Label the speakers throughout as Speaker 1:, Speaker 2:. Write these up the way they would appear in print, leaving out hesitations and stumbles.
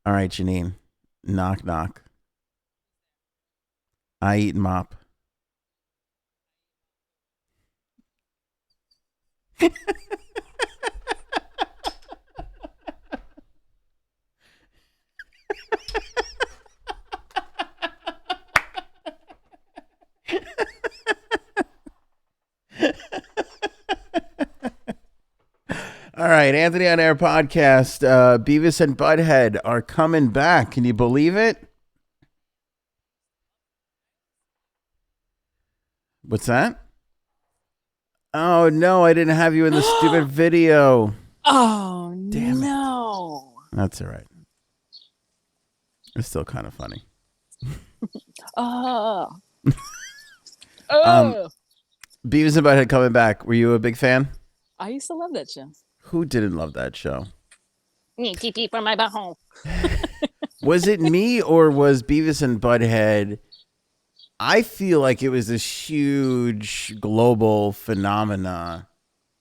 Speaker 1: All right, Janine. Knock, knock. I eat mop. All right, Anthony on Air podcast. Beavis and Butthead are coming back. Can you believe it? What's that? Oh no, I didn't have you in the stupid video.
Speaker 2: Oh
Speaker 1: Damn it.
Speaker 2: no.
Speaker 1: That's all right. It's still kind of funny.
Speaker 2: Oh.
Speaker 1: Um,
Speaker 2: Oh.
Speaker 1: Beavis and Butthead coming back. Were you a big fan?
Speaker 2: I used to love that show.
Speaker 1: Who didn't love that show?
Speaker 2: Need TP for my butthole.
Speaker 1: Was it me or was Beavis and Butthead? I feel like it was this huge global phenomena,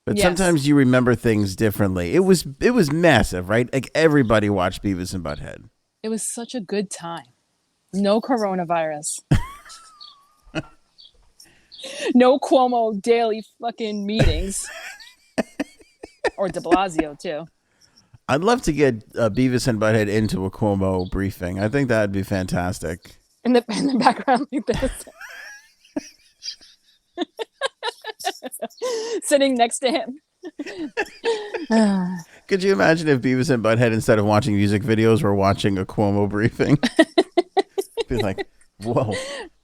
Speaker 1: but
Speaker 2: Yes.
Speaker 1: sometimes you remember things differently. It was massive, right? Like everybody watched Beavis and Butthead.
Speaker 2: It was such a good time. No coronavirus. No Cuomo daily fucking meetings. Or de Blasio too.
Speaker 1: I'd love to get Beavis and Butthead into a Cuomo briefing. I think that'd be fantastic.
Speaker 2: In the background like this. Sitting next to him.
Speaker 1: Could you imagine if Beavis and Butthead, instead of watching music videos, were watching a Cuomo briefing? Be like, whoa,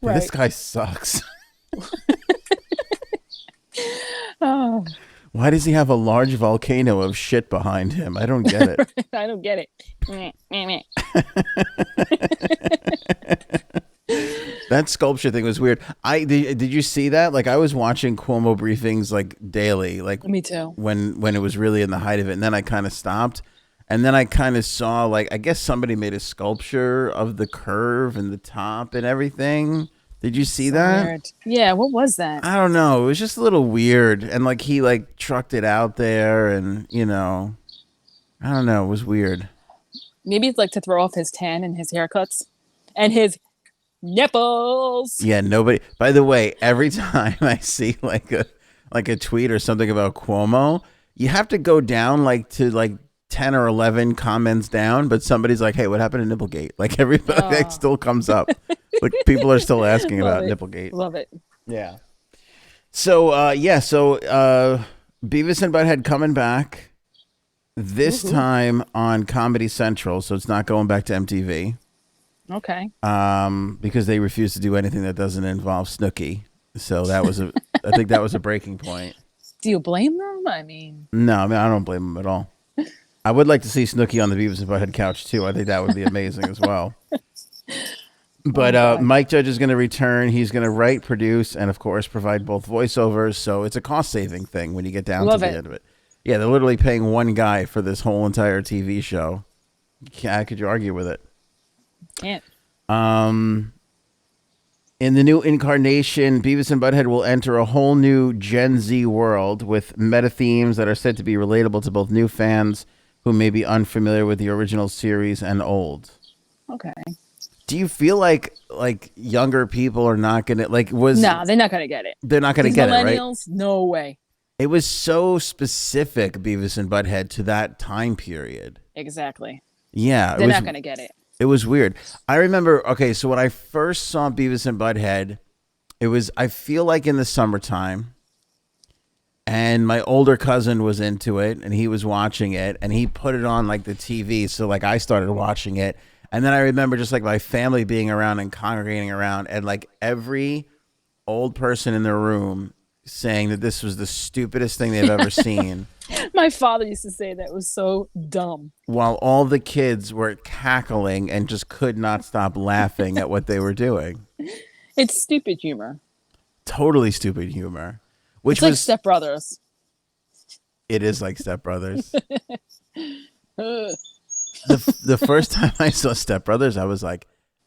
Speaker 2: Right.
Speaker 1: this guy sucks.
Speaker 2: Oh,
Speaker 1: Why does he have a large volcano of shit behind him? I don't get it.
Speaker 2: I don't get it. Meh, meh, meh.
Speaker 1: That sculpture thing was weird. Did you see that? Like I was watching Cuomo briefings like daily, like
Speaker 2: Me too.
Speaker 1: when it was really in the height of it, and then I kind of stopped, and then I kind of saw like I guess somebody made a sculpture of the curve and the top and everything. Did you see that?
Speaker 2: Weird. Yeah, what was that?
Speaker 1: I don't know. It was just a little weird, and like he like trucked it out there, and I don't know. It was weird.
Speaker 2: Maybe it's like to throw off his tan and his haircuts and his nipples.
Speaker 1: Yeah, nobody. By the way, every time I see like a tweet or something about Cuomo, you have to go down like to like 10 or 11 comments down, but somebody's like, "Hey, what happened to Nipplegate?" Like everybody that still comes up. Like people are still asking about Nipplegate.
Speaker 2: Love it.
Speaker 1: Yeah. So Beavis and Butthead coming back this time on Comedy Central, so it's not going back to MTV.
Speaker 2: Okay.
Speaker 1: Because they refuse to do anything that doesn't involve Snooki. So that was I think that was a breaking point.
Speaker 2: Do you blame them? I mean,
Speaker 1: No, I mean I don't blame them at all. I would like to see Snooki on the Beavis and Butthead couch too. I think that would be amazing as well. But Mike Judge is going to return. He's going to write, produce, and of course provide both voiceovers. So it's a cost-saving thing when you get down to the end of it. Yeah, they're literally paying one guy for this whole entire TV show. How could you argue with it?
Speaker 2: can't.
Speaker 1: In the new incarnation, Beavis and Butthead will enter a whole new Gen Z world with meta themes that are said to be relatable to both new fans who may be unfamiliar with the original series and old.
Speaker 2: Okay.
Speaker 1: Do you feel like younger people are not gonna
Speaker 2: Nah, they're not gonna get it.
Speaker 1: They're not gonna
Speaker 2: These
Speaker 1: get it, right?
Speaker 2: millennials, no way.
Speaker 1: It was so specific, Beavis and Butthead, to that time period.
Speaker 2: Exactly.
Speaker 1: Yeah,
Speaker 2: They're not gonna get it.
Speaker 1: It was weird. I remember, okay, so when I first saw Beavis and Butthead, it was, I feel like in the summertime, and my older cousin was into it, and he was watching it, and he put it on like the TV, so like I started watching it, and then I remember just like my family being around and congregating around, and like every old person in the room saying that this was the stupidest thing they've ever seen.
Speaker 2: My father used to say that it was so dumb.
Speaker 1: While all the kids were cackling and just could not stop laughing at what they were doing.
Speaker 2: It's stupid humor.
Speaker 1: Totally stupid humor. Which
Speaker 2: it's like
Speaker 1: was
Speaker 2: Step Brothers.
Speaker 1: It is like Step Brothers. The first time I saw Step Brothers, I was like,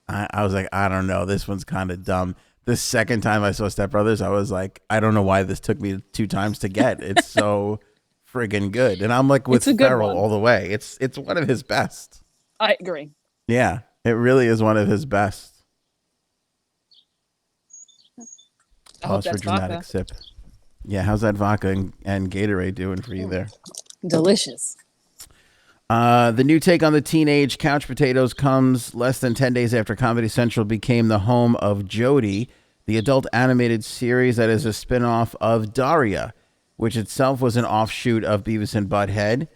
Speaker 1: I don't know, this one's kind of dumb. The second time I saw Step Brothers, I was like, I don't know why this took me 2 times to get. It's so friggin' good. And I'm like with Ferrell all the way. It's one of his best.
Speaker 2: I agree.
Speaker 1: Yeah, it really is one of his best.
Speaker 2: I hope
Speaker 1: Pause for
Speaker 2: that's
Speaker 1: dramatic
Speaker 2: vodka.
Speaker 1: sip. Yeah, how's that vodka and Gatorade doing for you
Speaker 2: Mm,
Speaker 1: there?
Speaker 2: delicious.
Speaker 1: The new take on the teenage couch potatoes comes less than 10 days after Comedy Central became the home of Jody, the adult animated series that is a spin off of Daria, which itself was an offshoot of Beavis and Butthead.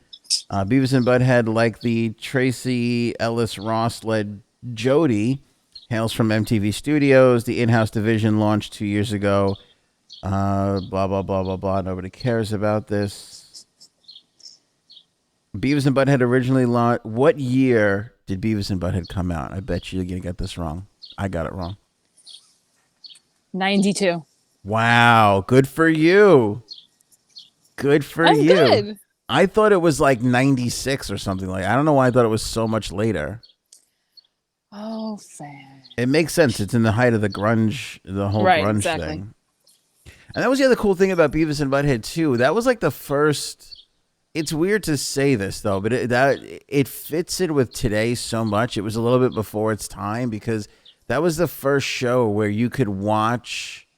Speaker 1: Beavis and Butthead, like the Tracy Ellis Ross led Jody, hails from MTV Studios. The in house division launched 2 years ago. Blah, blah, blah, blah, blah. Nobody cares about this. Beavis and Butthead originally launched. What year did Beavis and Butthead come out? I bet you're going to get this wrong. I got it wrong.
Speaker 2: 92.
Speaker 1: Wow. Good for you. Good for
Speaker 2: I'm
Speaker 1: you.
Speaker 2: good.
Speaker 1: I thought it was like 96 or something like. I don't know why I thought it was so much later.
Speaker 2: Oh, fan.
Speaker 1: It makes sense. It's in the height of the grunge, the whole
Speaker 2: Right,
Speaker 1: grunge
Speaker 2: exactly.
Speaker 1: thing. And that was the other cool thing about Beavis and Butthead too. That was like the first. It's weird to say this though, but it fits in with today so much. It was a little bit before its time because that was the first show where you could watch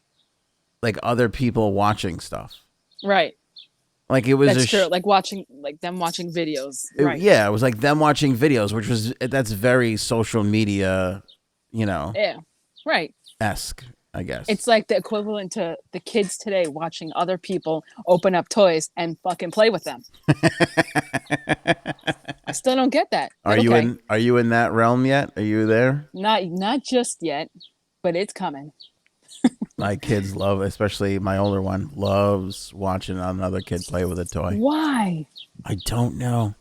Speaker 1: like other people watching stuff.
Speaker 2: Right.
Speaker 1: Like it was
Speaker 2: That's true. Like them watching videos. Right.
Speaker 1: yeah, it was like them watching videos, which was that's very social media,
Speaker 2: Yeah. Right.
Speaker 1: esque, I guess.
Speaker 2: It's like the equivalent to the kids today watching other people open up toys and fucking play with them. I still don't get that.
Speaker 1: Are
Speaker 2: But
Speaker 1: you
Speaker 2: okay.
Speaker 1: are you in that realm yet? Are you there?
Speaker 2: Not just yet, but it's coming.
Speaker 1: My kids love, especially my older one, loves watching another kid play with a toy.
Speaker 2: Why?
Speaker 1: I don't know.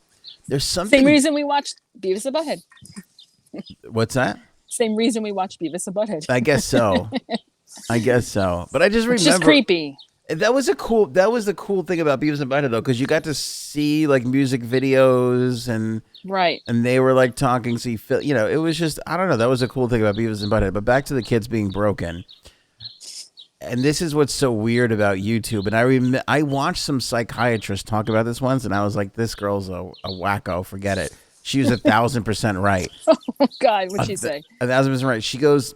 Speaker 1: There's
Speaker 2: Same
Speaker 1: something.
Speaker 2: reason we watched Beavis and Butthead.
Speaker 1: What's that?
Speaker 2: Same reason we watched Beavis and Butthead.
Speaker 1: I guess so. I guess so. But I just
Speaker 2: It's just
Speaker 1: remember
Speaker 2: creepy.
Speaker 1: that was the cool thing about Beavis and Butthead though, because you got to see like music videos
Speaker 2: Right.
Speaker 1: and they were like talking. So you feel, it was just I don't know. That was a cool thing about Beavis and Butthead. But back to the kids being broken. And this is what's so weird about YouTube. And I watched some psychiatrists talk about this once, and I was like, "This girl's a wacko. Forget it." She was 1,000% right.
Speaker 2: Oh God, what'd she say?
Speaker 1: 1,000% right. She goes,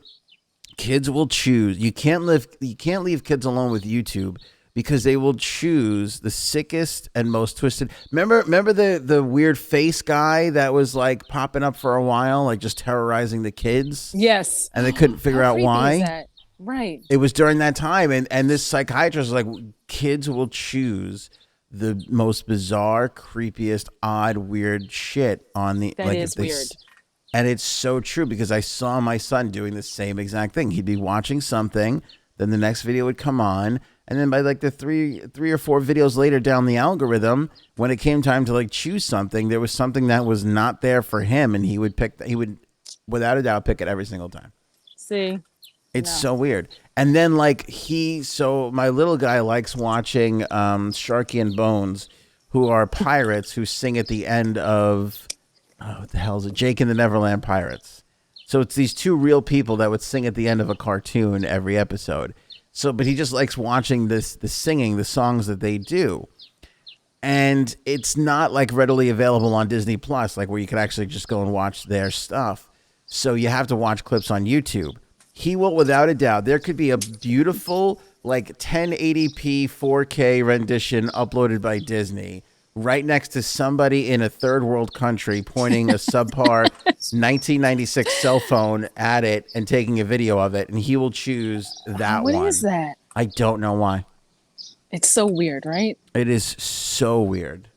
Speaker 1: "Kids will choose. You can't leave kids alone with YouTube because they will choose the sickest and most twisted." Remember the weird face guy that was like popping up for a while, like just terrorizing the kids,
Speaker 2: Yes.
Speaker 1: and they couldn't figure
Speaker 2: How
Speaker 1: out
Speaker 2: creepy
Speaker 1: why.
Speaker 2: is that? Right.
Speaker 1: It was during that time, and this psychiatrist was like, kids will choose the most bizarre, creepiest, odd, weird shit on the
Speaker 2: That
Speaker 1: like
Speaker 2: is
Speaker 1: if they,
Speaker 2: weird.
Speaker 1: and it's so true because I saw my son doing the same exact thing. He'd be watching something, then the next video would come on, and then by like the three or four videos later down the algorithm, when it came time to like choose something, there was something that was not there for him, and he would without a doubt pick it every single time.
Speaker 2: See.
Speaker 1: It's
Speaker 2: No.
Speaker 1: so weird. And then like so my little guy likes watching Sharky and Bones, who are pirates who sing at the end of what the hell is it? Jake and the Neverland Pirates. So it's these two real people that would sing at the end of a cartoon every episode. So but he just likes watching the singing, the songs that they do. And it's not like readily available on Disney Plus, like where you could actually just go and watch their stuff. So you have to watch clips on YouTube. He will, without a doubt, there could be a beautiful, like 1080p 4K rendition uploaded by Disney right next to somebody in a third world country pointing a subpar 1996 cell phone at it and taking a video of it. And he will choose that
Speaker 2: What
Speaker 1: one.
Speaker 2: is that?
Speaker 1: I don't know why.
Speaker 2: It's so weird, right?
Speaker 1: It is so weird.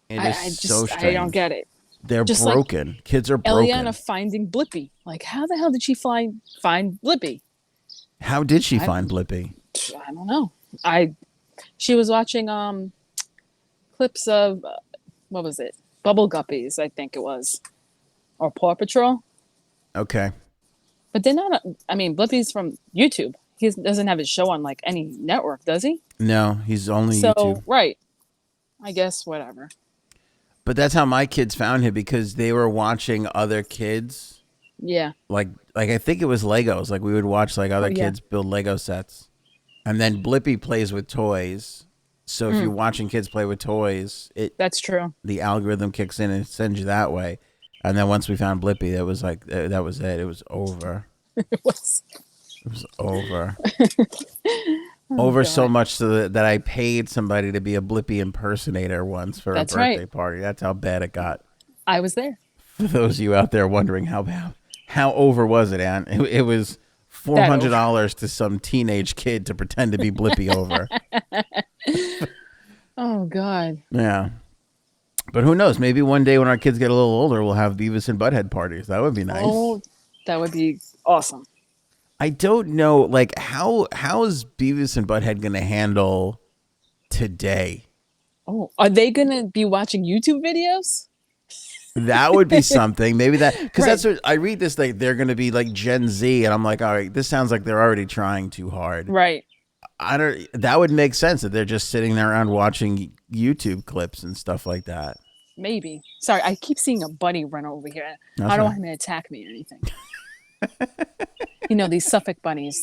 Speaker 1: It is so strange.
Speaker 2: I don't get it.
Speaker 1: They're
Speaker 2: Just
Speaker 1: broken. Kids are broken.
Speaker 2: Eliana finding Blippi. Like, how the hell did she find Blippi?
Speaker 1: How did she find Blippi?
Speaker 2: I don't know. She was watching clips of what was it? Bubble Guppies, I think it was, or Paw Patrol.
Speaker 1: Okay.
Speaker 2: But they're not. I mean, Blippi's from YouTube. He doesn't have his show on like any network, does he?
Speaker 1: No, he's only
Speaker 2: So
Speaker 1: YouTube.
Speaker 2: right. I guess whatever.
Speaker 1: But that's how my kids found him because they were watching other kids.
Speaker 2: Yeah.
Speaker 1: Like I think it was Legos. Like we would watch like other
Speaker 2: yeah.
Speaker 1: kids build Lego sets. And then Blippi plays with toys. So if you're watching kids play with toys,
Speaker 2: That's true.
Speaker 1: the algorithm kicks in and sends you that way. And then once we found Blippy, it was like that was it. It was over.
Speaker 2: It was.
Speaker 1: It was over.
Speaker 2: Oh,
Speaker 1: Over so
Speaker 2: God.
Speaker 1: much that I paid somebody to be a Blippy impersoner once for a
Speaker 2: That's right.
Speaker 1: birthday party. That's how bad it got.
Speaker 2: I was there.
Speaker 1: For those of you out there wondering how over was it, Ann? It was $400 to some teenage kid to pretend to be Blippy over.
Speaker 2: Oh, God.
Speaker 1: Yeah. But who knows? Maybe one day when our kids get a little older, we'll have Beavis and Butthead parties. That would be nice.
Speaker 2: Oh, that would be awesome.
Speaker 1: I don't know, like how is Beavis and Butthead going to handle today?
Speaker 2: Oh, are they going to be watching YouTube videos?
Speaker 1: That would be something. Maybe that because
Speaker 2: Right.
Speaker 1: that's what I read this like they're going to be like Gen Z, and I'm like, all right, this sounds like they're already trying too hard.
Speaker 2: Right.
Speaker 1: I don't. That would make sense that they're just sitting there around watching YouTube clips and stuff like that.
Speaker 2: Maybe. Sorry, I keep seeing a bunny run over here.
Speaker 1: That's
Speaker 2: I don't
Speaker 1: right.
Speaker 2: want him to attack me or anything. These Suffolk bunnies,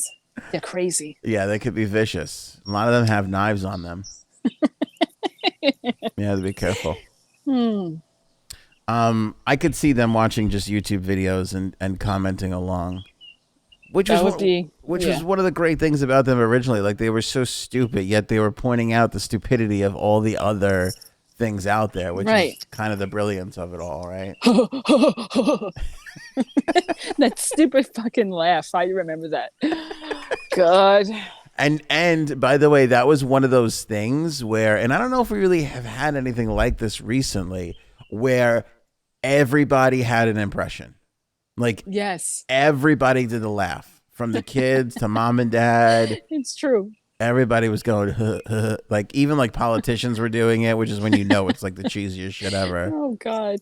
Speaker 2: they're crazy.
Speaker 1: Yeah, they could be vicious. A lot of them have knives on them. Yeah, to be careful. I could see them watching just YouTube videos and commenting along, which
Speaker 2: That
Speaker 1: was
Speaker 2: would be-
Speaker 1: which
Speaker 2: yeah.
Speaker 1: was one of the great things about them originally. Like they were so stupid, yet they were pointing out the stupidity of all the other things out there, which
Speaker 2: Right.
Speaker 1: is kind of the brilliance of it all, right?
Speaker 2: That stupid fucking laugh. I remember that. God.
Speaker 1: And by the way, that was one of those things where, and I don't know if we really have had anything like this recently, where everybody had an impression. Like
Speaker 2: Yes,
Speaker 1: everybody did the laugh, from the kids to mom and dad.
Speaker 2: it's true.
Speaker 1: Everybody was going, huh, huh. Like even like politicians were doing it, which is when you know it's like the cheesiest shit ever,
Speaker 2: Oh, God.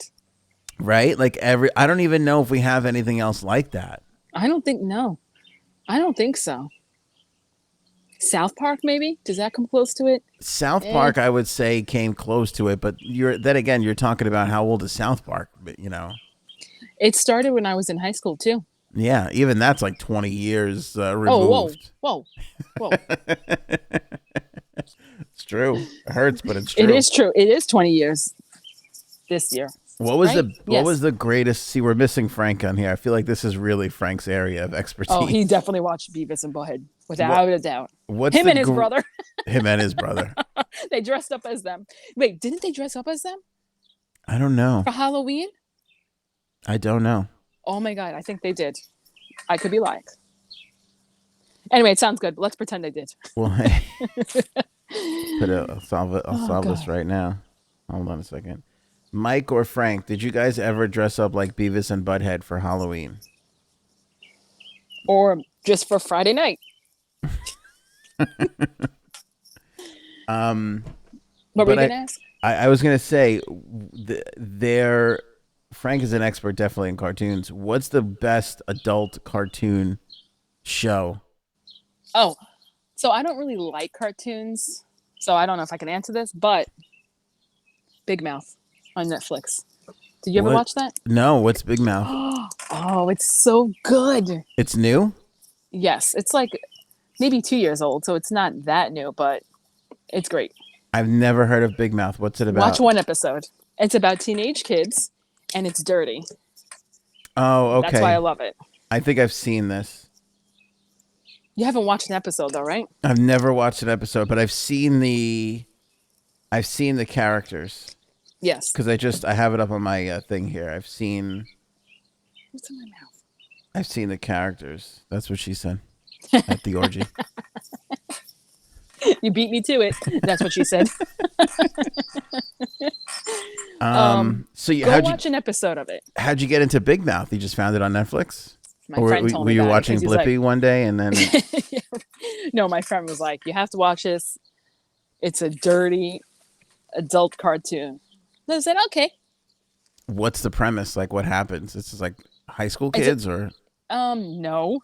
Speaker 1: right? Like I don't even know if we have anything else like that.
Speaker 2: I don't think so. South Park, maybe? Does that come close to it?
Speaker 1: South Park, I would say, came close to it, but you're talking about how old is South Park? But
Speaker 2: It started when I was in high school, too.
Speaker 1: yeah, even that's like 20 years removed.
Speaker 2: Oh, whoa.
Speaker 1: It's true. It hurts, but it's true.
Speaker 2: It is true. It is 20 years this year.
Speaker 1: What was
Speaker 2: Right?
Speaker 1: what
Speaker 2: Yes.
Speaker 1: was the greatest? See, we're missing Frank on here. I feel like this is really Frank's area of expertise.
Speaker 2: Oh, he definitely watched Beavis and Butthead, without a doubt.
Speaker 1: What's
Speaker 2: Him
Speaker 1: the
Speaker 2: and his brother.
Speaker 1: Him and his brother.
Speaker 2: They dressed up as them. Wait, didn't they dress up as them
Speaker 1: I don't know.
Speaker 2: for Halloween?
Speaker 1: I don't know.
Speaker 2: Oh my God, I think they did. I could be lying. Anyway, it sounds good. Let's pretend they did.
Speaker 1: Well, hey, I'll solve it. I'll solve this
Speaker 2: God.
Speaker 1: right now. Hold on a second. Mike or Frank, did you guys ever dress up like Beavis and Butthead for Halloween?
Speaker 2: Or just for Friday night. What were
Speaker 1: But
Speaker 2: you going to ask?
Speaker 1: I was gonna say, Frank is an expert, definitely in cartoons. What's the best adult cartoon show?
Speaker 2: Oh, so I don't really like cartoons. So I don't know if I can answer this, but Big Mouth on Netflix. Did you ever
Speaker 1: What?
Speaker 2: watch that?
Speaker 1: No, what's Big Mouth?
Speaker 2: Oh, it's so good.
Speaker 1: It's new.
Speaker 2: Yes, it's like maybe 2 years old, so it's not that new, but it's great.
Speaker 1: I've never heard of Big Mouth. What's it about?
Speaker 2: Watch one episode. It's about teenage kids, and it's dirty.
Speaker 1: Oh, okay.
Speaker 2: That's why I love it.
Speaker 1: I think I've seen this.
Speaker 2: You haven't watched an episode though, right?
Speaker 1: I've never watched an episode, but I've seen the characters
Speaker 2: Yes.
Speaker 1: because I have it up on my thing here. I've seen
Speaker 2: What's in my mouth?
Speaker 1: the characters. That's what she said at the orgy.
Speaker 2: You beat me to it. That's what she said.
Speaker 1: So
Speaker 2: Go watch an episode of it.
Speaker 1: how'd you get into Big Mouth? You just found it on Netflix?
Speaker 2: My
Speaker 1: Or
Speaker 2: friend told
Speaker 1: were
Speaker 2: me
Speaker 1: you
Speaker 2: about it
Speaker 1: watching
Speaker 2: 'cause he's
Speaker 1: Blippy one day and then
Speaker 2: No, my friend was like, "You have to watch this. It's a dirty adult cartoon." And I said, "Okay."
Speaker 1: what's the premise? Like what happens? It's just like high school
Speaker 2: It's a-
Speaker 1: kids or
Speaker 2: No,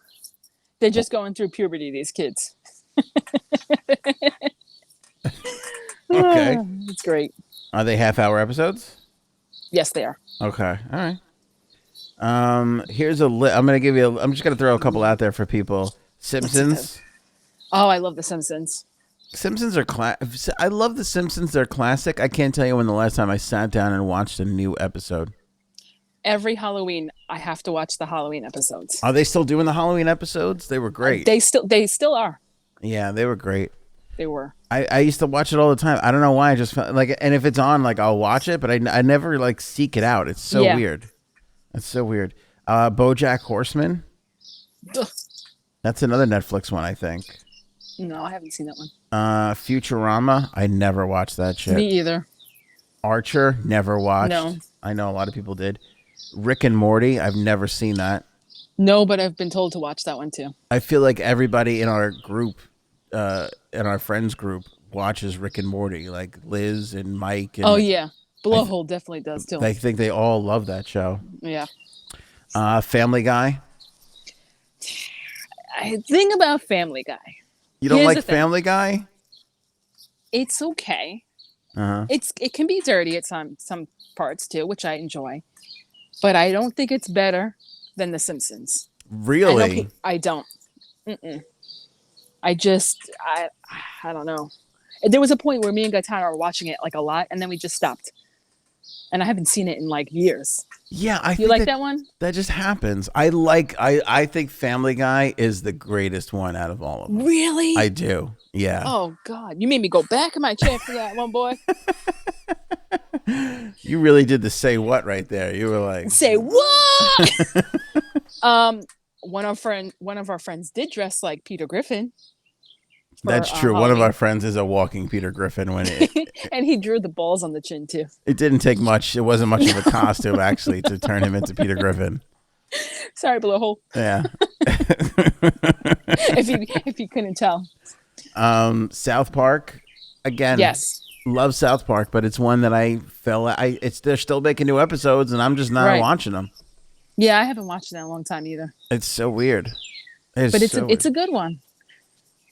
Speaker 2: they're just going through puberty. These kids.
Speaker 1: okay.
Speaker 2: It's great.
Speaker 1: Are they half-hour episodes?
Speaker 2: Yes, they are.
Speaker 1: Okay. All right. Here's a I'm just gonna throw a couple out there for people. Simpsons.
Speaker 2: Oh, I love The Simpsons.
Speaker 1: Simpsons are I love the Simpsons. They're classic. I can't tell you when the last time I sat down and watched a new episode.
Speaker 2: Every Halloween, I have to watch the Halloween episodes.
Speaker 1: Are they still doing the Halloween episodes? They were great.
Speaker 2: They still are.
Speaker 1: Yeah, they were great.
Speaker 2: They were.
Speaker 1: I used to watch it all the time. I don't know why. I just felt like, and if it's on, like I'll watch it, but I never like seek it out. It's so
Speaker 2: Yeah.
Speaker 1: weird. It's so weird. BoJack Horseman.
Speaker 2: Ugh.
Speaker 1: That's another Netflix one, I think.
Speaker 2: No, I haven't seen that one.
Speaker 1: Futurama. I never watched that shit.
Speaker 2: Me either.
Speaker 1: Archer. Never watched.
Speaker 2: No.
Speaker 1: I know a lot of people did. Rick and Morty. I've never seen that.
Speaker 2: No, but I've been told to watch that one too.
Speaker 1: I feel like everybody in our group, in our friends group, watches Rick and Morty. Like Liz and Mike. And
Speaker 2: Oh yeah, Blowhole definitely does too.
Speaker 1: I think they all love that show.
Speaker 2: Yeah.
Speaker 1: Family Guy.
Speaker 2: I think about Family Guy.
Speaker 1: You don't
Speaker 2: Here's
Speaker 1: like
Speaker 2: the thing.
Speaker 1: Family Guy?
Speaker 2: It's okay.
Speaker 1: Uh-huh.
Speaker 2: It can be dirty at some parts too, which I enjoy, but I don't think it's better than The Simpsons.
Speaker 1: Really?
Speaker 2: I don't. Mm-mm. I don't know. There was a point where me and Gaetano were watching it like a lot, and then we just stopped. And I haven't seen it in like years.
Speaker 1: Yeah,
Speaker 2: You like that one?
Speaker 1: That just happens. I think Family Guy is the greatest one out of all of them.
Speaker 2: Really?
Speaker 1: I do. Yeah.
Speaker 2: Oh God, you made me go back in my chair for that one, boy.
Speaker 1: You really did the say what right there. You were like,
Speaker 2: Say what? One of our friends did dress like Peter Griffin.
Speaker 1: that's true. One of
Speaker 2: Halloween.
Speaker 1: our friends is a walking Peter Griffin. When
Speaker 2: And he drew the balls on the chin too.
Speaker 1: it didn't take much. It wasn't much of a costume actually to turn him into Peter Griffin.
Speaker 2: Sorry, Blowhole.
Speaker 1: Yeah.
Speaker 2: if you couldn't tell.
Speaker 1: South Park. Again.
Speaker 2: Yes.
Speaker 1: Love South Park, but it's one that they're still making new episodes, and I'm just not
Speaker 2: Right.
Speaker 1: watching them.
Speaker 2: Yeah, I haven't watched it in a long time either.
Speaker 1: It's so weird.
Speaker 2: But it's a good one.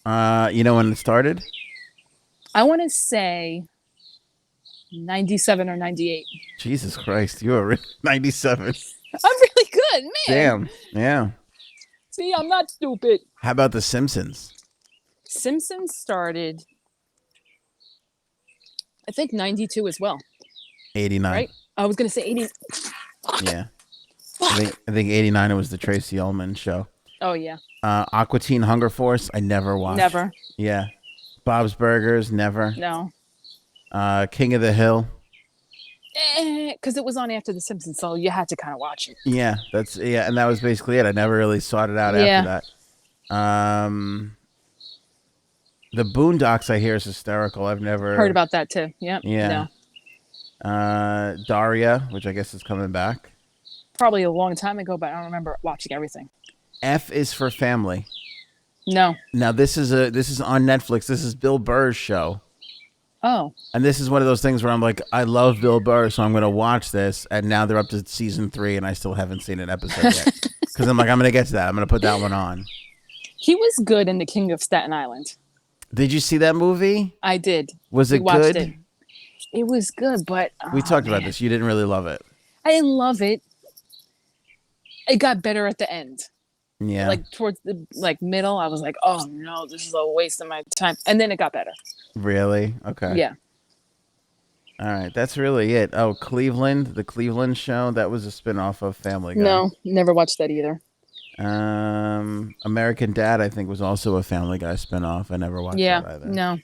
Speaker 1: You know when it started?
Speaker 2: I want to say 97 or 98.
Speaker 1: Jesus Christ, you are 97.
Speaker 2: I'm really good, man.
Speaker 1: Damn. Yeah.
Speaker 2: See, I'm not stupid.
Speaker 1: How about The Simpsons?
Speaker 2: Simpsons started, I think 92 as well,
Speaker 1: 89.
Speaker 2: right? I was going to say 80.
Speaker 1: Yeah.
Speaker 2: Fuck.
Speaker 1: I think 89 it was the Tracy Ullman show.
Speaker 2: Oh, yeah.
Speaker 1: Aqua Teen Hunger Force, I never watched.
Speaker 2: Never.
Speaker 1: Yeah. Bob's Burgers, never.
Speaker 2: No.
Speaker 1: King of the Hill.
Speaker 2: Because it was on after The Simpsons, so you had to kind of watch it.
Speaker 1: Yeah, and that was basically it. I never really sought it out
Speaker 2: Yeah.
Speaker 1: after that. The Boondocks I hear is hysterical. I've never
Speaker 2: Heard about that too. Yep.
Speaker 1: Yeah.
Speaker 2: No.
Speaker 1: Daria, which I guess is coming back.
Speaker 2: Probably a long time ago, but I don't remember watching everything.
Speaker 1: F is for Family.
Speaker 2: No.
Speaker 1: Now this is on Netflix. This is Bill Burr's show.
Speaker 2: Oh.
Speaker 1: And this is one of those things where I'm like, I love Bill Burr, so I'm going to watch this. And now they're up to season 3, and I still haven't seen an episode yet. Because I'm like, I'm going to get to that. I'm going to put that one on.
Speaker 2: He was good in The King of Staten Island.
Speaker 1: Did you see that movie?
Speaker 2: I did.
Speaker 1: Was it
Speaker 2: We watched
Speaker 1: good?
Speaker 2: it. It was good, but
Speaker 1: We talked about
Speaker 2: man.
Speaker 1: this. You didn't really love it.
Speaker 2: I didn't love it. It got better at the end.
Speaker 1: Yeah.
Speaker 2: Like towards the middle, I was like, oh no, this is a waste of my time. And then it got better.
Speaker 1: Really? Okay.
Speaker 2: Yeah.
Speaker 1: All right. That's really it. Oh, Cleveland, the Cleveland show. That was a spinoff of Family Guy.
Speaker 2: No, never watched that either.
Speaker 1: American Dad, I think, was also a Family Guy spinoff. I never watched that either.
Speaker 2: No.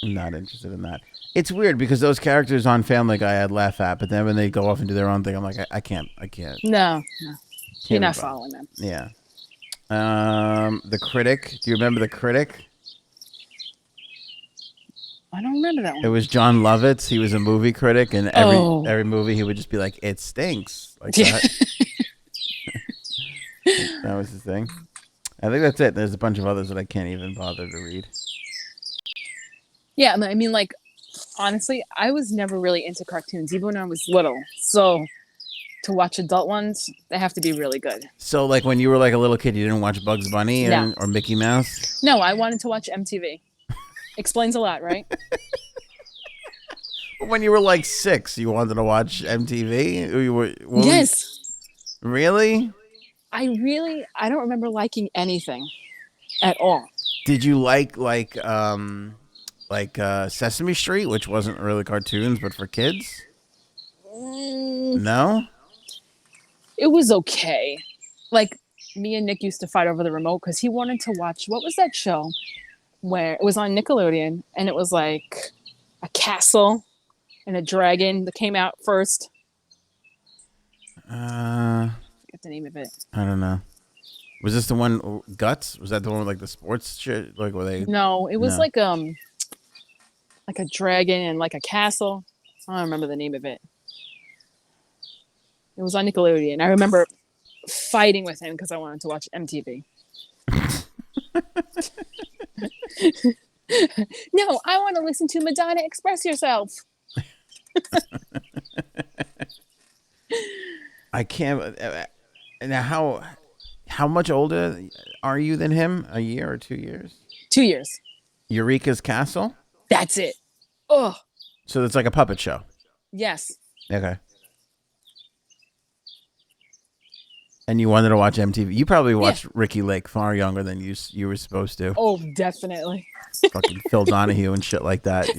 Speaker 1: I'm not interested in that. It's weird because those characters on Family Guy I'd laugh at, but then when they go off and do their own thing, I'm like, I can't.
Speaker 2: No. You're not
Speaker 1: be bothered.
Speaker 2: following them.
Speaker 1: Yeah. The Critic. Do you remember The Critic?
Speaker 2: I don't remember that
Speaker 1: It
Speaker 2: one.
Speaker 1: was John Lovitz. He was a movie critic, and every movie he would just be like, "It stinks," like
Speaker 2: Yeah.
Speaker 1: that. That was his thing. I think that's it. There's a bunch of others that I can't even bother to read.
Speaker 2: Yeah, I mean, like, honestly, I was never really into cartoons, even when I was little. So to watch adult ones, they have to be really good.
Speaker 1: So, like when you were like a little kid, you didn't watch Bugs Bunny
Speaker 2: No.
Speaker 1: or Mickey Mouse?
Speaker 2: No, I wanted to watch MTV. Explains a lot, right?
Speaker 1: When you were like 6, you wanted to watch MTV?
Speaker 2: Yes.
Speaker 1: Really?
Speaker 2: I don't remember liking anything at all.
Speaker 1: Did you like Sesame Street, which wasn't really cartoons but for kids? No?
Speaker 2: It was okay. Like, me and Nick used to fight over the remote because he wanted to watch, what was that show where it was on Nickelodeon and it was like a castle and a dragon that came out first. Get the name of it.
Speaker 1: I don't know. Was this the one Guts? Was that the one with like the sports shit? Like were they?
Speaker 2: No, it was
Speaker 1: No.
Speaker 2: like a dragon and like a castle. I don't remember the name of it. It was on Nickelodeon. I remember fighting with him because I wanted to watch MTV. No, I want to listen to Madonna express yourself.
Speaker 1: I can't. Now, how much older are you than him? A year or 2 years?
Speaker 2: 2 years.
Speaker 1: Eureka's Castle.
Speaker 2: That's it. Oh,
Speaker 1: So it's like a puppet show.
Speaker 2: yes.
Speaker 1: Okay. And you wanted to watch MTV. You probably watched Ricky Lake far younger than you were supposed to.
Speaker 2: Oh, definitely.
Speaker 1: Fucking Phil Donahue and shit like that.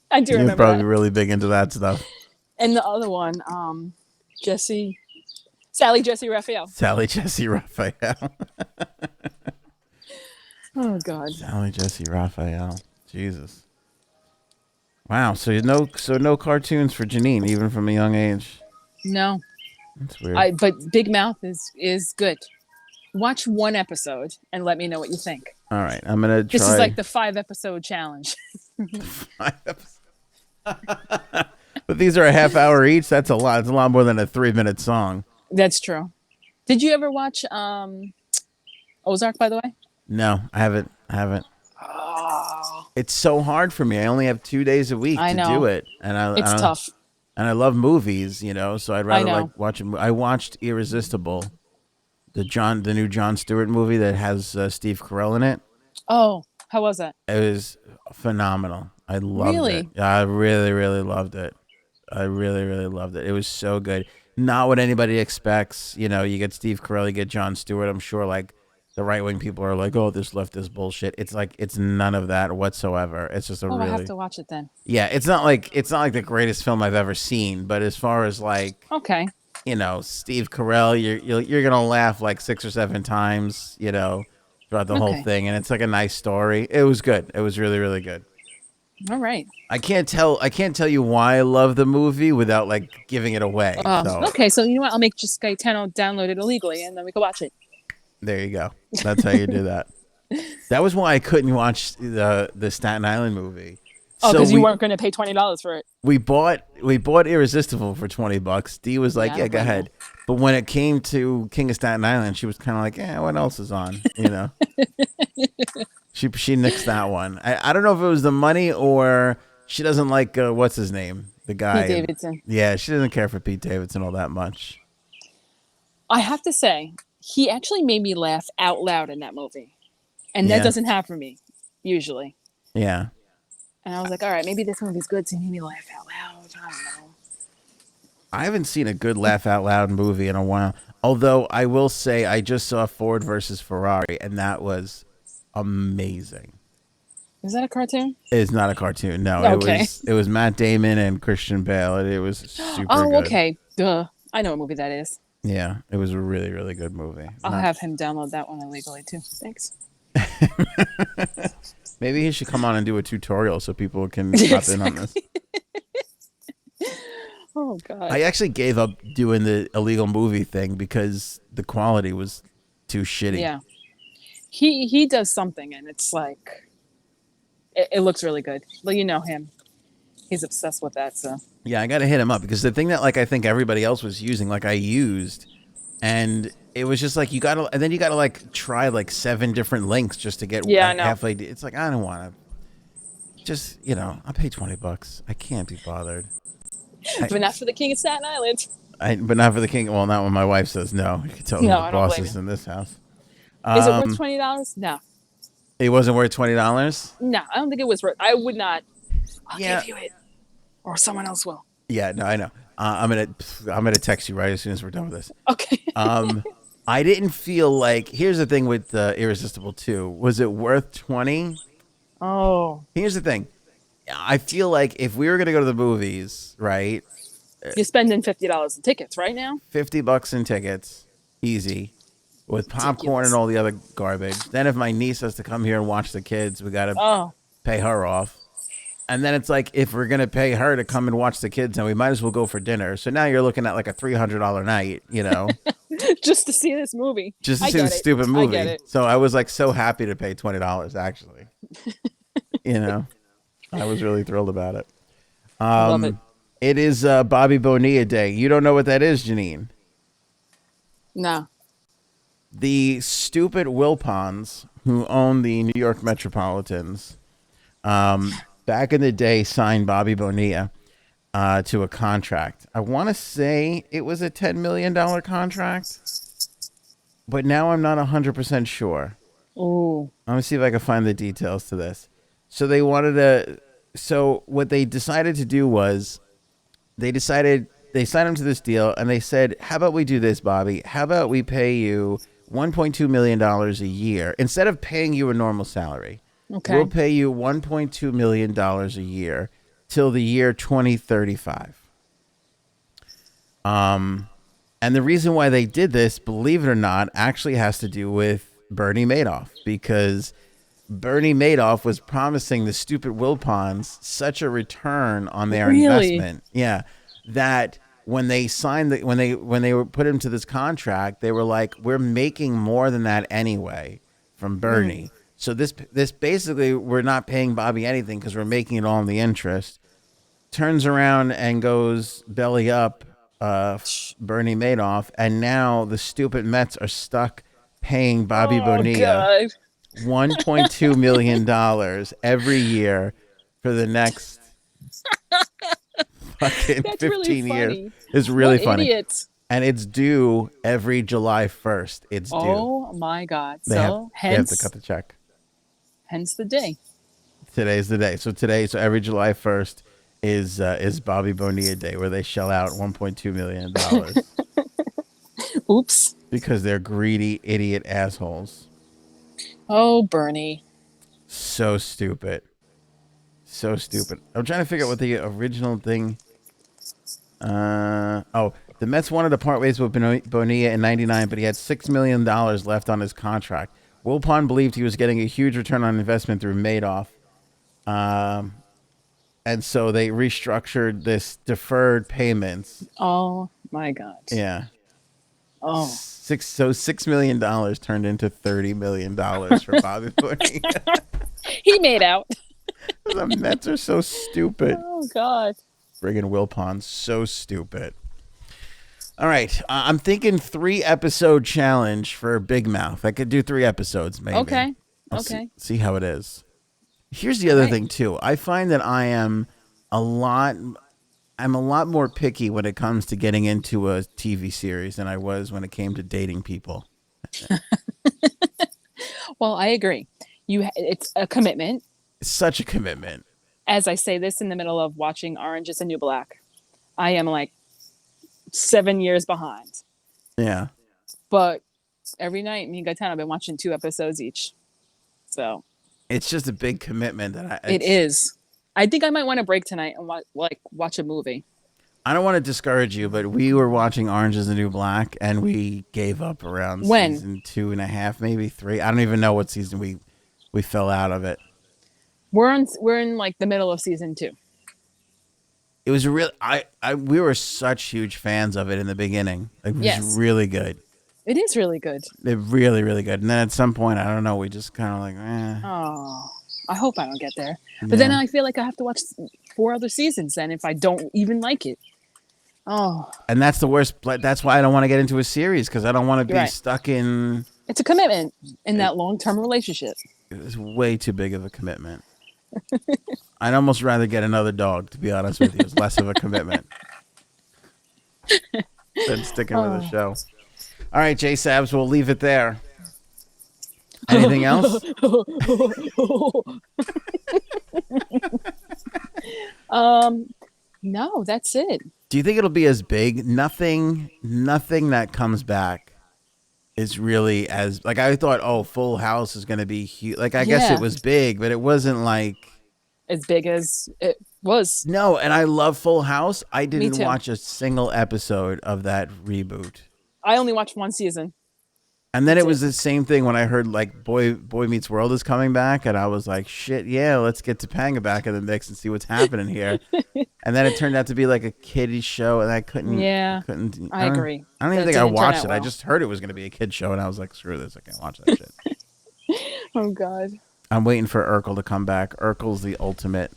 Speaker 2: I do
Speaker 1: You're
Speaker 2: remember
Speaker 1: probably
Speaker 2: that.
Speaker 1: really big into that stuff.
Speaker 2: And the other one, Sally Jesse Raphael.
Speaker 1: Sally Jesse Raphael.
Speaker 2: Oh God.
Speaker 1: Sally Jesse Raphael. Jesus. Wow. So no cartoons for Janine, even from a young age.
Speaker 2: No,
Speaker 1: That's weird.
Speaker 2: but Big Mouth is good. Watch one episode and let me know what you think.
Speaker 1: All right, I'm gonna try.
Speaker 2: This is like the 5-episode challenge.
Speaker 1: 5 episodes. But these are a half hour each. That's a lot. It's a lot more than a 3-minute song.
Speaker 2: That's true. Did you ever watch Ozark, by the way?
Speaker 1: No, I haven't.
Speaker 2: Oh,
Speaker 1: It's so hard for me. I only have 2 days a week
Speaker 2: I
Speaker 1: to
Speaker 2: know.
Speaker 1: do it, and
Speaker 2: it's tough.
Speaker 1: And I love movies, so I'd rather
Speaker 2: know.
Speaker 1: like watch a I watched Irresistible, the new Jon Stewart movie that has Steve Carell in it.
Speaker 2: Oh, how was that?
Speaker 1: It was phenomenal. I loved
Speaker 2: Really?
Speaker 1: it. I really, really loved it. I really, really loved it. It was so good. Not what anybody expects. You get Steve Carell, you get Jon Stewart. I'm sure like the right wing people are like, oh, this leftist bullshit. It's like it's none of that whatsoever. It's just a
Speaker 2: Oh, I have
Speaker 1: really
Speaker 2: to watch it then.
Speaker 1: yeah. It's not like the greatest film I've ever seen, but as far as like
Speaker 2: Okay.
Speaker 1: Steve Carell, you're gonna laugh like 6 or 7 times, throughout the whole
Speaker 2: Okay.
Speaker 1: thing, and it's like a nice story. It was good. It was really, really good.
Speaker 2: All right.
Speaker 1: I can't tell you why I love the movie without like giving it away. So
Speaker 2: Okay, so you know what? I'll make just Gaetano download it illegally, and then we can watch it.
Speaker 1: there you go. That's how you do that. That was why I couldn't watch the Staten Island movie.
Speaker 2: Oh,
Speaker 1: So
Speaker 2: because you
Speaker 1: we-
Speaker 2: weren't going to pay $20 for it.
Speaker 1: We bought Irresistible for $20. Dee was like,
Speaker 2: Yeah, I
Speaker 1: "Yeah,
Speaker 2: don't
Speaker 1: go
Speaker 2: blame
Speaker 1: ahead." But when it came to King of Staten Island, she was kind of like, "Yeah, what else is on?" She nixed that one. I don't know if it was the money or she doesn't like what's his name, the guy.
Speaker 2: Pete Davidson.
Speaker 1: Yeah, she doesn't care for Pete Davidson all that much.
Speaker 2: I have to say, he actually made me laugh out loud in that movie. And that
Speaker 1: Yeah.
Speaker 2: doesn't happen for me, usually.
Speaker 1: Yeah.
Speaker 2: And I was like, all right, maybe this movie's good, so he made me laugh out loud. I don't know.
Speaker 1: I haven't seen a good laugh out loud movie in a while. Although I will say I just saw Ford versus Ferrari, and that was amazing.
Speaker 2: Is that a cartoon?
Speaker 1: It's not a cartoon. No,
Speaker 2: Okay.
Speaker 1: it was Matt Damon and Christian Bale. It was super
Speaker 2: Oh,
Speaker 1: good.
Speaker 2: okay. Duh. I know what movie that is.
Speaker 1: Yeah, it was a really, really good movie.
Speaker 2: I'll have him download that one illegally, too. Thanks.
Speaker 1: Maybe he should come on and do a tutorial so people can hop in on this.
Speaker 2: Oh, God.
Speaker 1: I actually gave up doing the illegal movie thing because the quality was too shitty.
Speaker 2: Yeah. He does something, and it's like, it looks really good. Well, you know him. He's obsessed with that, so.
Speaker 1: Yeah, I got to hit him up because the thing that like I think everybody else was using, like I used, and it was just like you got to, and then you got to like try like 7 different links just to get
Speaker 2: Yeah, I know.
Speaker 1: halfway. It's like I don't want to. Just I'll pay $20. I can't be bothered.
Speaker 2: But not for the King of Staten Island.
Speaker 1: But not for the king. Well, not when my wife says no. You can tell
Speaker 2: No,
Speaker 1: who
Speaker 2: I
Speaker 1: the
Speaker 2: don't
Speaker 1: boss
Speaker 2: blame
Speaker 1: is
Speaker 2: you.
Speaker 1: in this house.
Speaker 2: Is it worth $20? No.
Speaker 1: It wasn't worth $20.
Speaker 2: No, I don't think it was worth. I would not. I'll
Speaker 1: Yeah.
Speaker 2: give you it. Or someone else will.
Speaker 1: Yeah, no, I know. I'm gonna text you right as soon as we're done with this.
Speaker 2: Okay.
Speaker 1: I didn't feel like. Here's the thing with Irresistible 2. Was it worth 20?
Speaker 2: Oh.
Speaker 1: Here's the thing. I feel like if we were gonna go to the movies, right,
Speaker 2: You're spending $50 in tickets right now.
Speaker 1: $50 in tickets, easy, with popcorn and
Speaker 2: Ridiculous.
Speaker 1: all the other garbage. Then if my niece has to come here and watch the kids, we got to
Speaker 2: Oh,
Speaker 1: pay her off. And then it's like, if we're gonna pay her to come and watch the kids, then we might as well go for dinner. So now you're looking at like a $300 night,
Speaker 2: just to see this movie.
Speaker 1: just to
Speaker 2: I
Speaker 1: see the
Speaker 2: get it.
Speaker 1: stupid
Speaker 2: I get
Speaker 1: movie.
Speaker 2: it.
Speaker 1: So I was like so happy to pay $20. Actually, you know, I was really thrilled about it.
Speaker 2: I love it.
Speaker 1: It is Bobby Bonilla Day. You don't know what that is, Janine?
Speaker 2: No.
Speaker 1: The stupid Wilpons who own the New York Metropolitans, back in the day, signed Bobby Bonilla to a contract. I want to say it was a $10 million contract, but now I'm not 100% sure.
Speaker 2: Oh.
Speaker 1: Let me see if I can find the details to this. So they wanted to. So what they decided to do was they signed him to this deal, and they said, "How about we do this, Bobby? How about we pay you $1.2 million a year instead of paying you a normal salary?
Speaker 2: Okay.
Speaker 1: We'll pay you $1.2 million a year till the year 2035." And the reason why they did this, believe it or not, actually has to do with Bernie Madoff, because Bernie Madoff was promising the stupid Wilpons such a return on their investment. Yeah, that when they signed when they were put into this contract, they were like, "We're making more than that anyway from Bernie." So this basically, we're not paying Bobby anything because we're making it all in the interest. Turns around and goes belly up, Bernie Madoff, and now the stupid Mets are stuck paying Bobby Bonilla
Speaker 2: God.
Speaker 1: $1.2 million every year for the next fucking
Speaker 2: That's
Speaker 1: 15
Speaker 2: really
Speaker 1: years.
Speaker 2: funny.
Speaker 1: It's really
Speaker 2: What
Speaker 1: funny.
Speaker 2: idiots.
Speaker 1: And it's due every July 1st. It's due.
Speaker 2: Oh my God.
Speaker 1: They have to cut the check.
Speaker 2: Hence the day.
Speaker 1: Today's the day. So every July 1st is Bobby Bonilla Day, where they shell out $1.2 million
Speaker 2: Oops.
Speaker 1: because they're greedy, idiot assholes.
Speaker 2: Oh, Bernie.
Speaker 1: So stupid. So stupid. I'm trying to figure out what the original thing. The Mets wanted to part ways with Bonilla in '99, but he had $6 million left on his contract. Wilpon believed he was getting a huge return on investment through Madoff. And so they restructured this deferred payments.
Speaker 2: Oh my God.
Speaker 1: Yeah.
Speaker 2: Oh.
Speaker 1: $6 million turned into $30 million for Bobby Bonilla.
Speaker 2: He made out.
Speaker 1: The Mets are so stupid.
Speaker 2: Oh God.
Speaker 1: Friggin' Wilpon, so stupid. All right, I'm thinking 3-episode challenge for Big Mouth. I could do 3 episodes, maybe.
Speaker 2: Okay.
Speaker 1: I'll
Speaker 2: Okay.
Speaker 1: see how it is. Here's the other
Speaker 2: Right.
Speaker 1: thing too. I find that I'm a lot more picky when it comes to getting into a TV series than I was when it came to dating people.
Speaker 2: Well, I agree. It's a commitment.
Speaker 1: It's such a commitment.
Speaker 2: As I say this in the middle of watching Orange is the New Black, I am like 7 years behind.
Speaker 1: Yeah.
Speaker 2: But every night, me and Gaetano have been watching 2 episodes each. So
Speaker 1: It's just a big commitment that
Speaker 2: it is. I think I might want to break tonight and watch a movie.
Speaker 1: I don't want to discourage you, but we were watching Orange is the New Black, and we gave up around
Speaker 2: When?
Speaker 1: season 2.5, maybe 3. I don't even know what season we fell out of it.
Speaker 2: We're in like the middle of season 2.
Speaker 1: It was really we were such huge fans of it in the beginning. Like, it was
Speaker 2: Yes.
Speaker 1: really good.
Speaker 2: It is really good.
Speaker 1: It really, really good. And then at some point, I don't know, we just kind of like,
Speaker 2: Oh, I hope I don't get there. But then I feel like I have to watch 4 other seasons then if I don't even like it. Oh,
Speaker 1: And that's the worst. That's why I don't want to get into a series, because I don't want to be
Speaker 2: You're right.
Speaker 1: stuck in.
Speaker 2: it's a commitment in that long-term relationship.
Speaker 1: It's way too big of a commitment. I'd almost rather get another dog, to be honest with you. It's less of a commitment than sticking with a show. All right, J Sabs, we'll leave it there. Anything else?
Speaker 2: No, that's it.
Speaker 1: Do you think it'll be as big? Nothing that comes back is really as, like, I thought, oh, Full House is going to be huge. Like, I guess
Speaker 2: Yeah.
Speaker 1: it was big, but it wasn't like,
Speaker 2: As big as it Was.
Speaker 1: No, and I love Full House. I
Speaker 2: Me
Speaker 1: didn't
Speaker 2: too.
Speaker 1: watch a single episode of that reboot.
Speaker 2: I only watched one season.
Speaker 1: And then
Speaker 2: That's
Speaker 1: it was
Speaker 2: it.
Speaker 1: the same thing when I heard like Boy Meets World is coming back, and I was like, shit, yeah, let's get Topanga back in the mix and see what's happening here. And then it turned out to be like a kiddie show, and I couldn't.
Speaker 2: Yeah, I
Speaker 1: don't-
Speaker 2: agree.
Speaker 1: I don't even
Speaker 2: That
Speaker 1: think I
Speaker 2: didn't turn
Speaker 1: watched
Speaker 2: out
Speaker 1: it. I
Speaker 2: well.
Speaker 1: just heard it was going to be a kid show, and I was like, screw this, I can't watch that shit.
Speaker 2: Oh God.
Speaker 1: I'm waiting for Urkel to come back. Urkel's the ultimate.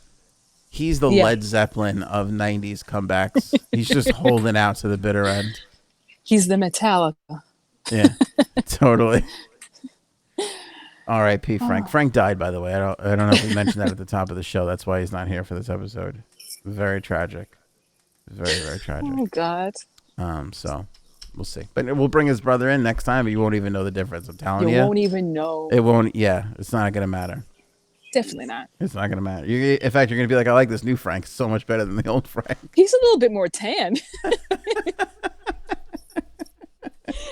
Speaker 1: He's the
Speaker 2: Yeah.
Speaker 1: Led Zeppelin of '90s comebacks. He's just holding out to the bitter end.
Speaker 2: He's the Metallica.
Speaker 1: Yeah, totally. R.I.P. Frank. Frank died, by the way. I don't know if we mentioned that at the top of the show. That's why he's not here for this episode. Very tragic. Very, very tragic.
Speaker 2: Oh God.
Speaker 1: So we'll see. But we'll bring his brother in next time, but you won't even know the difference. I'm telling you.
Speaker 2: You won't even know.
Speaker 1: It won't. Yeah, it's not gonna matter.
Speaker 2: Definitely not.
Speaker 1: It's not gonna matter. In fact, you're gonna be like, I like this new Frank so much better than the old Frank.
Speaker 2: He's a little bit more tan.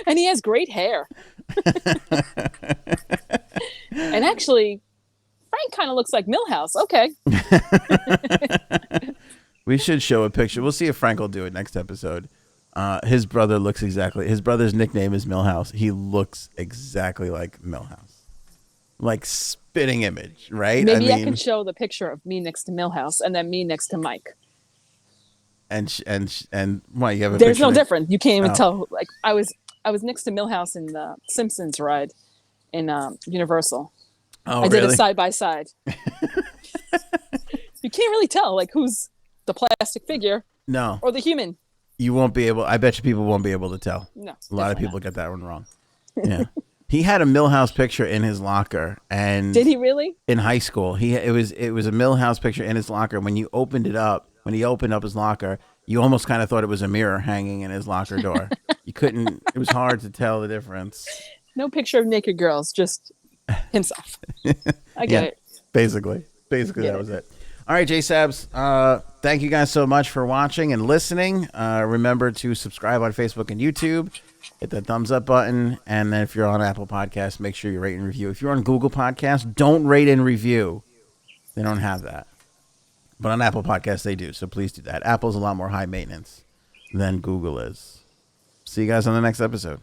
Speaker 2: And he has great hair. And actually, Frank kind of looks like Milhouse. Okay.
Speaker 1: We should show a picture. We'll see if Frank will do it next episode. His brother looks exactly. His brother's nickname is Milhouse. He looks exactly like Milhouse, like spitting image, right?
Speaker 2: Maybe I can show the picture of me next to Milhouse and then me next to Mike.
Speaker 1: And why you have a
Speaker 2: There's
Speaker 1: picture
Speaker 2: no difference. You can't even
Speaker 1: Oh.
Speaker 2: tell. Like I was next to Milhouse in the Simpsons ride in Universal.
Speaker 1: Oh,
Speaker 2: I did
Speaker 1: really?
Speaker 2: it side by side. You can't really tell like who's the plastic figure
Speaker 1: No,
Speaker 2: or the human.
Speaker 1: you won't be able. I bet you people won't be able to tell.
Speaker 2: No,
Speaker 1: A lot of
Speaker 2: definitely
Speaker 1: people get that one wrong. Yeah, he had a Milhouse picture in his locker, and
Speaker 2: Did he really?
Speaker 1: in high school, it was a Milhouse picture in his locker. When you opened it up, when he opened up his locker, you almost kind of thought it was a mirror hanging in his locker door. You couldn't. It was hard to tell the difference.
Speaker 2: No picture of naked girls, just himself. I get it.
Speaker 1: Basically,
Speaker 2: Get
Speaker 1: that
Speaker 2: it.
Speaker 1: was it. All right, J Sabs. Thank you guys so much for watching and listening. Remember to subscribe on Facebook and YouTube. Hit that thumbs up button, and then if you're on Apple Podcasts, make sure you rate and review. If you're on Google Podcasts, don't rate and review. They don't have that, but on Apple Podcasts they do. So please do that. Apple's a lot more high maintenance than Google is. See you guys on the next episode.